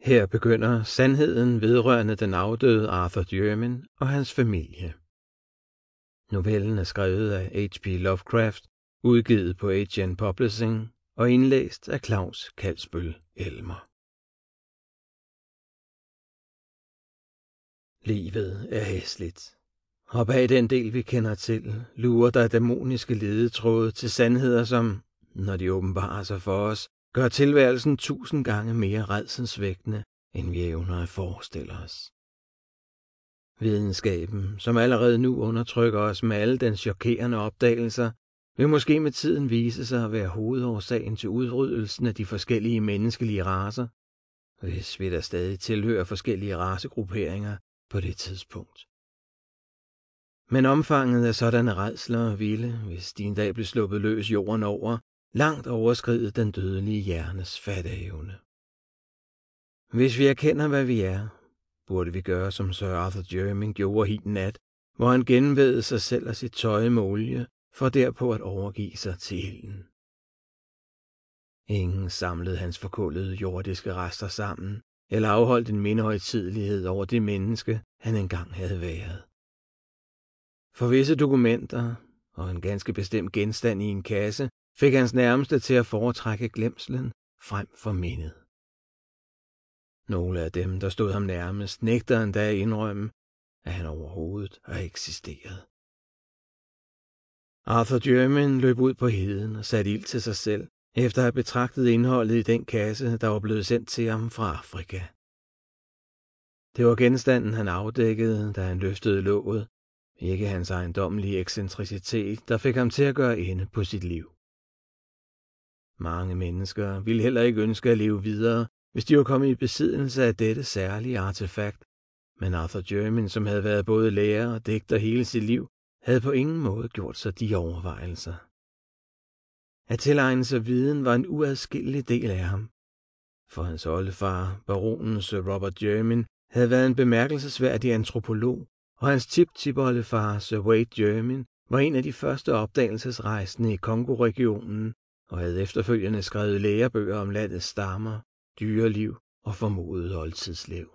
Her begynder sandheden vedrørende den afdøde Arthur Jermyn og hans familie. Novellen er skrevet af H.P. Lovecraft, udgivet på IGN Publishing og indlæst af Claus Kalsbøl Elmer. Livet er hæsligt, og bag den del, vi kender til, lurer der dæmoniske ledetråde til sandheder, som, når de åbenbarer sig for os, gør tilværelsen 1000 gange mere rædselsvækkende, end vi evner at forestille os. Videnskaben, som allerede nu undertrykker os med alle dens chokerende opdagelser, vil måske med tiden vise sig at være hovedårsagen til udryddelsen af de forskellige menneskelige racer, hvis vi da stadig tilhører forskellige racegrupperinger på det tidspunkt. Men omfanget af sådanne rædsler ville, hvis de en dag blev sluppet løs jorden over, langt overskride den dødelige hjernes fatteevne. Hvis vi erkender, hvad vi er, burde vi gøre, som Sir Arthur Jermyn gjorde hin nat, hvor han gennemvædede sig selv og sit tøj med olie, for derpå at overgive sig til ilden. Ingen samlede hans forkullede jordiske rester sammen, eller afholdt en mindehøjtidelighed over det menneske, han engang havde været. For visse dokumenter og en ganske bestemt genstand i en kasse fik hans nærmeste til at foretrække glemslen frem for mindet. Nogle af dem, der stod ham nærmest, nægter endda at indrømme, at han overhovedet har eksisteret. Arthur Jermyn løb ud på heden og satte ild til sig selv, efter at have betragtet indholdet i den kasse, der var blevet sendt til ham fra Afrika. Det var genstanden, han afdækkede, da han løftede låget, ikke hans ejendommelige ekscentricitet, der fik ham til at gøre ende på sit liv. Mange mennesker ville heller ikke ønske at leve videre, hvis de var kommet i besiddelse af dette særlige artefakt, men Arthur Jermyn, som havde været både lærer og digter hele sit liv, havde på ingen måde gjort sig de overvejelser. At tilegne sig viden var en uadskillelig del af ham, for hans oldefar, baronen Sir Robert Jermyn, havde været en bemærkelsesværdig antropolog, og hans tip-tip-oldefar Sir Wade Jermyn var en af de første opdagelsesrejsende i Kongo-regionen, og havde efterfølgende skrevet lærebøger om landets stammer, dyreliv og formodet oldtidsliv.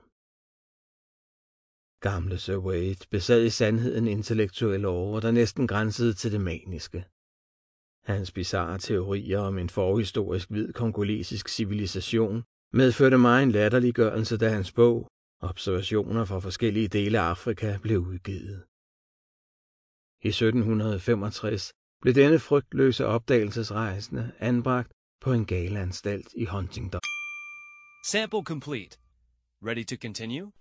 Gamle Sir Wade besad i sandhed en intellektuel åre, der næsten grænsede til det maniske. Hans bizarre teorier om en forhistorisk hvid kongolesisk civilisation medførte mig en latterliggørelse, da hans bog, Observationer fra forskellige dele af Afrika, blev udgivet. I 1765 blev denne frygtløse opdagelsesrejsende anbragt på en galeanstalt i Huntingdon. Sample complete. Ready to continue?